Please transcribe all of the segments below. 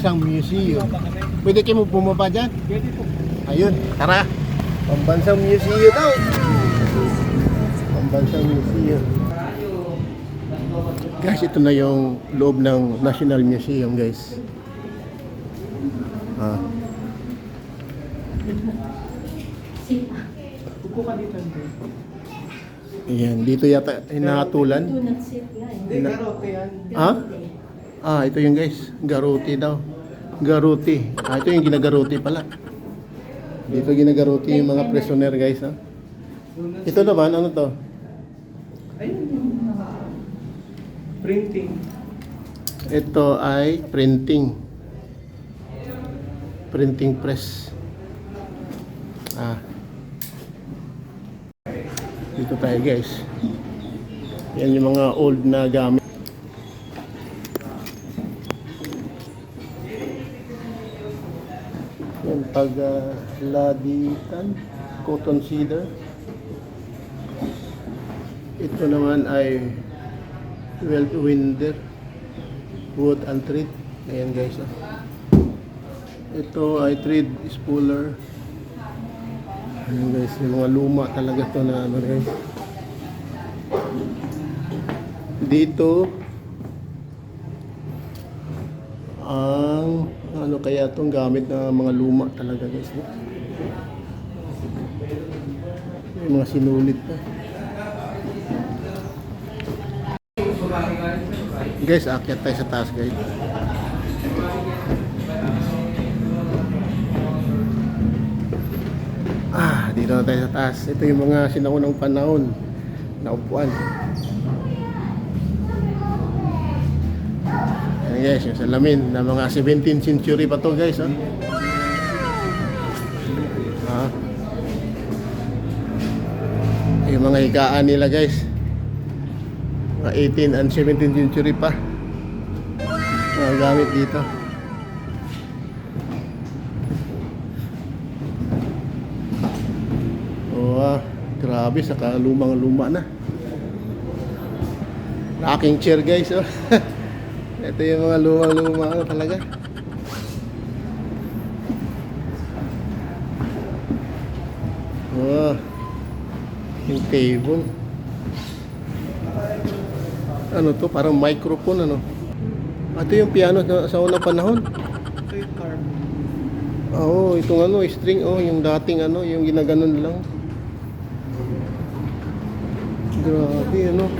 Pambansang Museum. Pwede kayo bumaba dyan? Pwede po. Ayun, tara. Pambansang Museum daw. Pambansang Museum. Guys, ito na yung loob ng National Museum, guys. Upo ka dito. Ayan, dito yata hinahatulan. Hindi, karote yan. Ito yung guys, garuti daw. Garuti. Ito yung ginagaruti pala. Dito ginagaruti yung mga prisoner, guys, ha. Ito naman, ano to? Ayun. Printing. Ito ay printing. Printing press. Dito tayo, guys. Yan yung mga old na gamit. Yan, laditan, cotton cedar. Ito naman ay winder, wood and thread. Ayan, guys. Ito ay thread spooler. Ayan, guys, yung mga luma talaga to na ano, guys. Dito ang ano kaya itong gamit na mga luma talaga, guys. May mga sinulit pa. Guys, akyat tayo sa taas, guys. Dito na tayo sa taas. Ito yung mga sinaunang panahon na upuan. Ayan, guys, yung salamin na mga 17th century pa to, guys. Yung mga higaan nila, guys, mga 18th and 17th century pa mga gamit dito. Grabe, saka lumang-luma na. Aking chair, guys. Ito yung mga lumang-luma talaga. Yung table. Ano to? Parang microphone, ano? Ito yung piano sa unang panahon. Ito yung carb. Itong ano, string, yung dating ano, yung ginaganon lang. Grabe, ano?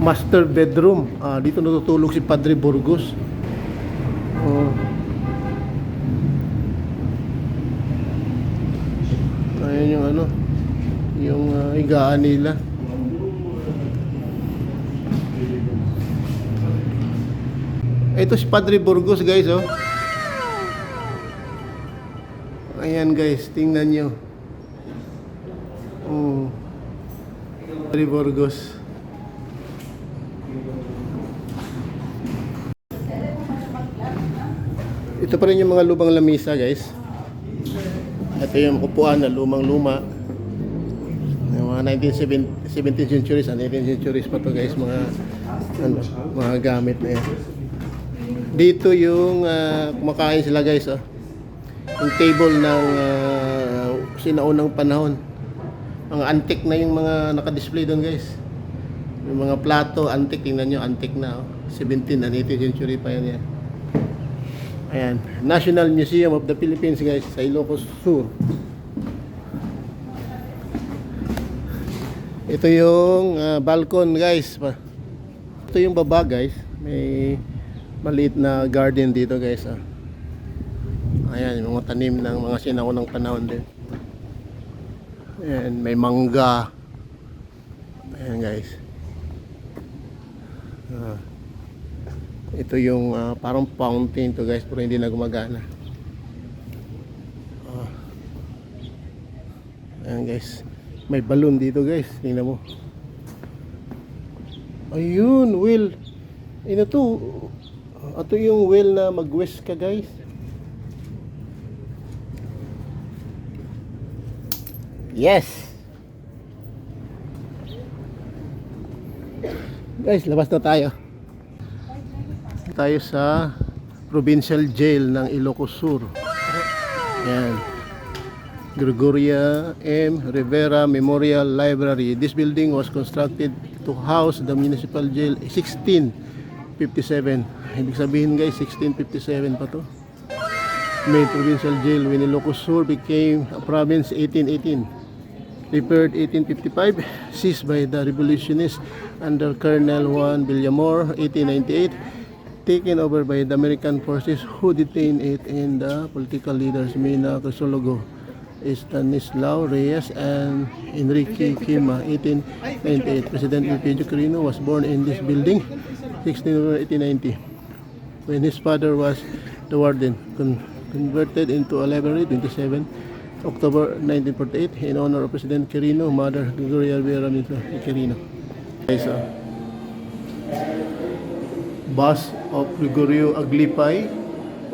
Master bedroom. Dito natutulog si Padre Burgos. Ayan yung ano, yung higaan nila. Ito si Padre Burgos, guys, Ayan, guys, tingnan nyo. Padre Burgos. Ito pa rin yung mga lumang lamisa, guys. Ito yung upuan na lumang-luma. Yung mga 17th centuries and 18th centuries pa to, guys, mga gamit na yan. Dito yung kumakain sila, guys, yung table ng sinaunang panahon. Mga antique na yung mga naka-display doon, guys. Yung mga plato, antique, tingnan nyo, antique na. 17th and 18th century pa yan. Ayan, National Museum of the Philippines, guys, sa Ilocos Sur. Ito yung balcon, guys. Ito yung baba, guys. May maliit na garden dito, guys. Ayan, yung mga tanim ng mga sinaunang panahon din. Ayan, may mangga. Ayan, guys. Ito yung parang fountain to, guys, pero hindi na gumagana. Ayan, guys. May balloon dito, guys. Tingnan mo. Ayun, wheel. Ito to. Ito yung wheel na mag-west ka, guys. Yes. Guys, labas na tayo. Tayo sa Provincial Jail ng Ilocos Sur. Yan. Gregoria M. Rivera Memorial Library. This building was constructed to house the municipal jail 1657. Ibig sabihin guys, 1657 pa to. Main provincial jail when Ilocos Sur became a province 1818. Repaired 1855, seized by the revolutionists under Colonel Juan Villamor 1898, taken over by the American forces who detained it, and the political leaders Mina Crisologo, Stanislao Reyes, and Enrique Quima 1898. President Elpidio Quirino was born in this building 16 November 1890 when his father was the warden. Converted into a library 27 October 1948 in honor of President Quirino, Mother Gregoria Rivera Quirino. Okay, so, Bust of Gregorio Aglipay,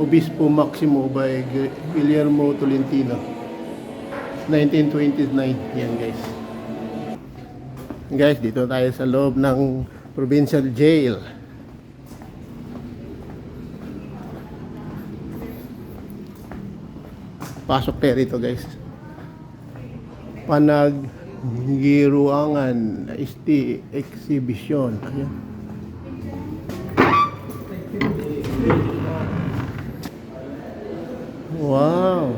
Obispo Maximo by Guillermo Tolentino, 1929. Yan guys. Guys, dito tayo sa loob ng provincial jail. Pasok tayo rito guys. Panaggiruangan ST exhibition. Ayan. Wow.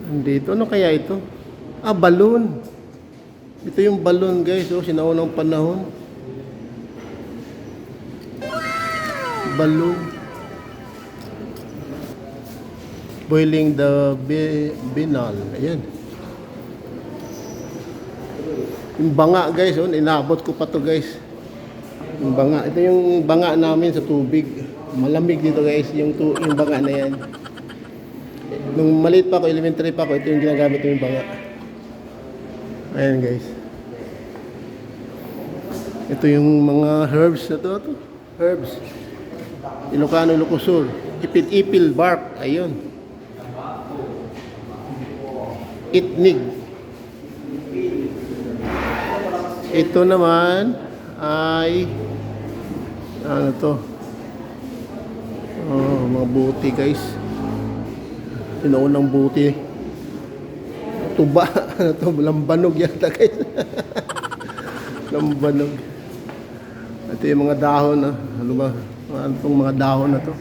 Andito, ano kaya ito? Ah, balloon. Ito yung balloon guys, oh, sinaunang panahon. Balloon. Boiling the binal. Ayan. Yung banga guys, oh, inabot ko pa to guys. Yung banga, ito yung banga namin sa tubig. Malamig dito guys, yung banga na yan. Nung maliit pa ako, elementary pa ako, ito yung ginagamit yung banga. Ayan guys. Ito yung mga herbs na to. Herbs. Ilocano, Ilocos Sur. Ipil-ipil bark. Ayun. Itnig. Ito naman ay ano to? Oh, mga buti guys. Sinaunang buti. Tuba. Ano to? Lambanog yata guys. Lambanog. Ito yung mga dahon. Ano ba? Ano tong mga dahon na to?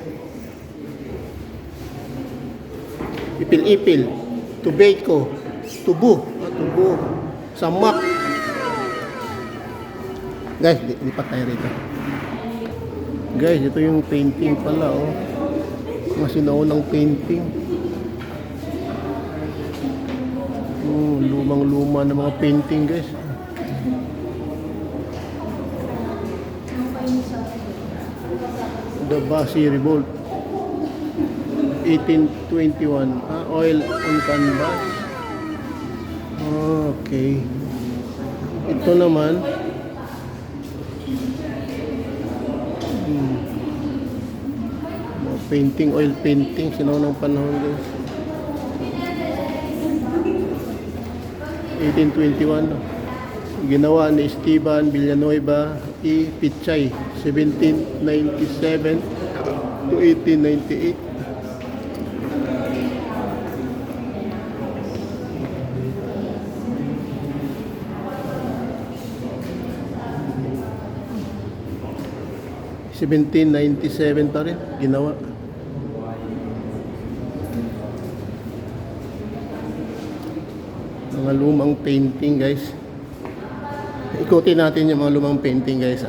Ipil-ipil. Tubeko. Tubo. Tubo. Samak. Guys, lipat tayo rito. Guys, ito yung painting pala, oh. Mga sinaunang painting. Oh, lumang-luma na mga painting, guys. The Basi Revolt. 1821. Oil on canvas. Okay. Ito naman. Painting, oil painting, sinaunang panahon guys. 1821. Ginawa ni Esteban Villanueva y Pichay, 1797 to 1898. '97 pa rin ginawa. Mga lumang painting guys. Ikutin natin yung mga lumang painting guys.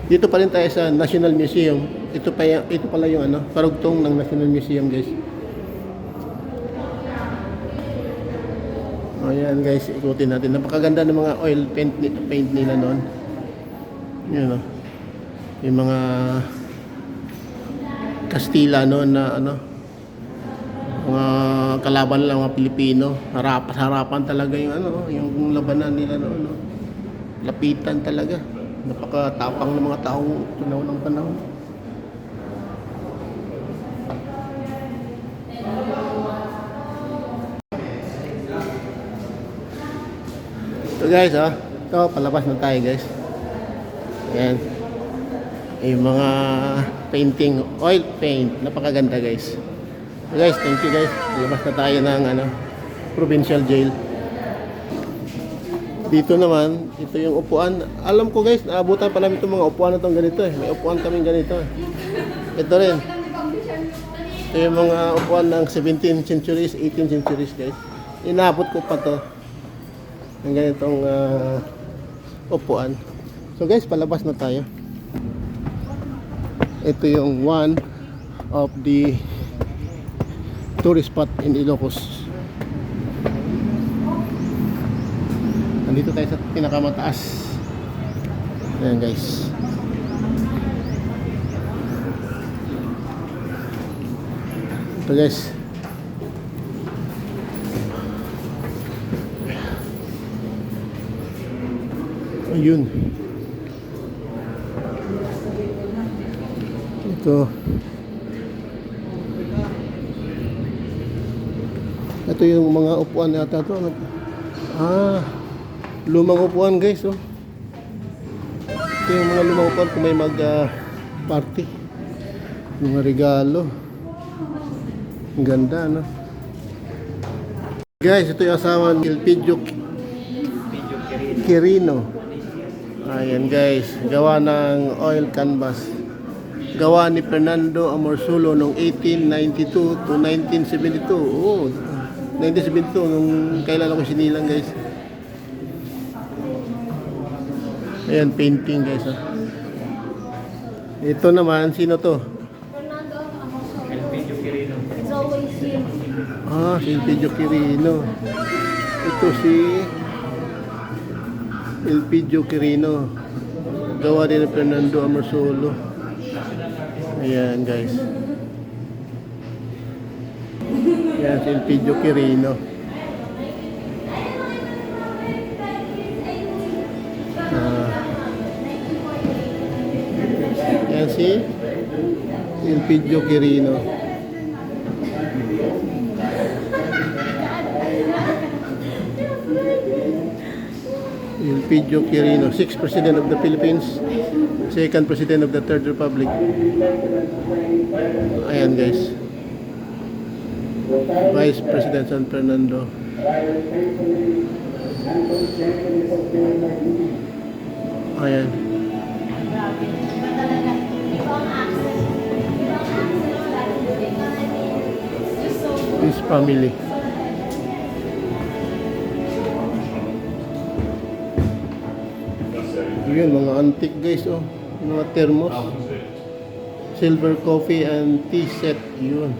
Dito pa rin tayo sa National Museum. Ito pala yung parugtong ng National Museum guys. Ayan guys, ikutin natin. Napakaganda ng mga oil paint nila noon. Yan yung mga Kastila noon na mga kalaban lang mga Pilipino, harapan talaga yung yung labanan nila noon, lapitan talaga, napakatapang ng mga taong tunaw ng panahon. Ito guys Ito, palabas na tayo guys. Ayan. Yung mga painting, oil paint. Napakaganda guys. So guys, thank you guys. Palabas na tayo ng provincial jail. Dito naman, ito yung upuan. Alam ko guys, naabutan pa namin itong mga upuan na itong ganito eh. May upuan kaming ganito eh. Ito rin. Ito yung mga upuan ng 17th centuries, 18th centuries guys. Inaabot ko pa to. Ng ganitong upuan. So guys, palabas na tayo. Ito yung one of the tourist spot in Ilocos. Nandito tayo sa pinakamataas. Ayan guys. Ito guys. Ayun. Ito yung mga upuan yata to. Lumang upuan guys, oh. Ito yung mga lumang upuan kung may party. Mga regalo. Ang ganda, no? Guys, ito yung asawa ni Elpidio Quirino. Ayan guys, gawa ng oil canvas. Gawa ni Fernando Amorsolo noong 1892 to 1972. Oh, 1972 nung kailan ako sinilang guys. Ayan, painting guys. Ito naman, sino to? Fernando Amorsolo. Elpidio Quirino. It's always him. Si Elpidio Quirino. Ito si Elpidio Quirino. Gawa din ng Fernando Amorsolo. Ayan guys. Ayan si Elpidio Quirino. Ayan si Elpidio Quirino. Elpidio Quirino, 6th President of the Philippines, 2nd President of the Third Republic. Ayan guys. Vice President San Fernando. Ayan. His family. Yun, mga antique guys, oh. Mga thermos. Silver coffee and tea set. Yun.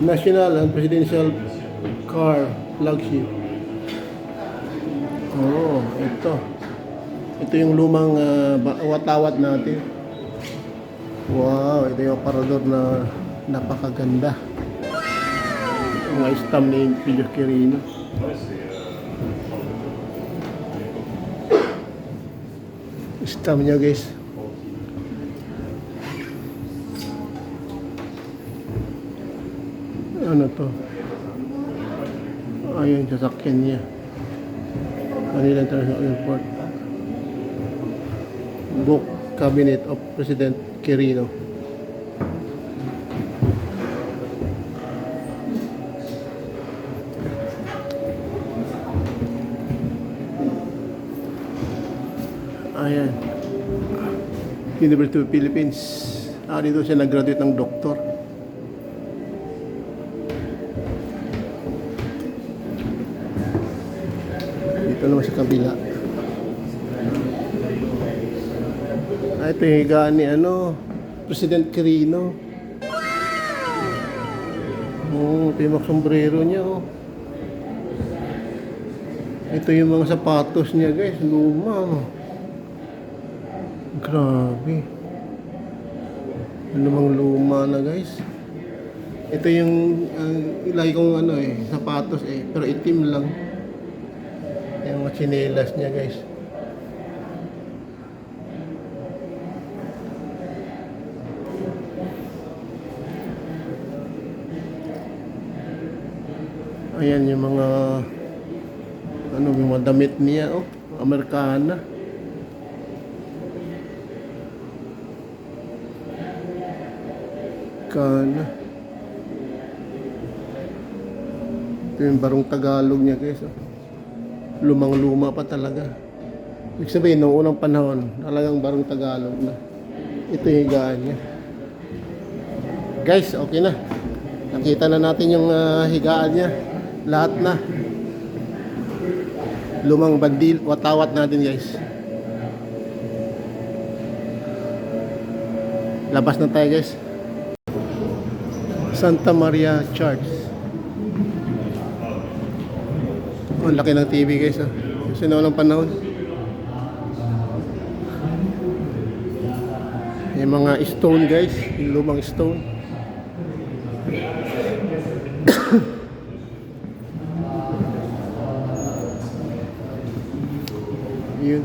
National and Presidential Car Flagship. Oh, ito. Ito yung lumang watawat natin. Wow, ito yung aparador na napakaganda. Mga stamp ni Elpidio Quirino. Stamp niya guys. Ano to? Ayun, sasakyan niya. Manila International Airport. Book Cabinet of President Quirino. Ayan. University of Philippines. Dito siya nag-graduate ng doktor. Dito naman sa kabila. Ito yung higaan ni President Quirino. Ito yung sombrero niya, oh. Ito yung mga sapatos niya guys, luma, oh. Grabe. Lumang luma na guys. Ito yung ilagay kong sapatos pero itim lang. Yung mga tsinelas niya guys. Ayan yung mga Ano yung mga damit niya, oh. Amerikana. Amerikana. Ito yung barong Tagalog niya, guys. Oh. Lumang-luma pa talaga. Ibig sabihin, noong unang panahon, talagang barong Tagalog na. Ito yung higaan niya. Guys, okay na. Nakita na natin yung higaan niya. Lahat na. Lumang bandil, watawat natin, guys. Labas na tayo, guys. Santa Maria Church. Oh, ang laki ng TV, guys. Oh. Kasi noong panahon. Yung mga stone, guys. Yung lumang stone. Yun.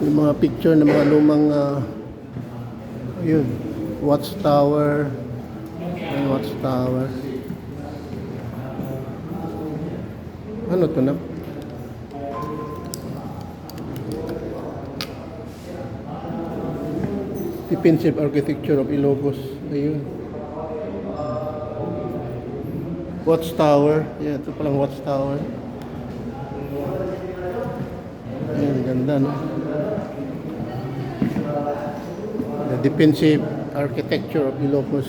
Yung mga picture ng mga lumang yun, watchtower. Yung watchtower. Ano to na? Defensive architecture of Ilocos. Ayun. Watchtower. Yeah, ito palang watchtower. Ayun, ganda, no? The defensive architecture of Ilocos.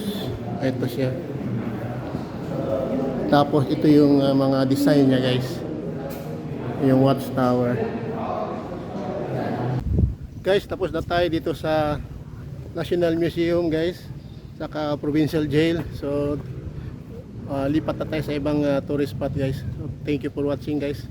Ito siya. Tapos ito yung mga design niya, guys. Yung watchtower. Guys, tapos na tayo dito sa National Museum, guys. Saka Provincial Jail. So lipat na tayo sa ibang tourist spot, guys. So, thank you for watching, guys.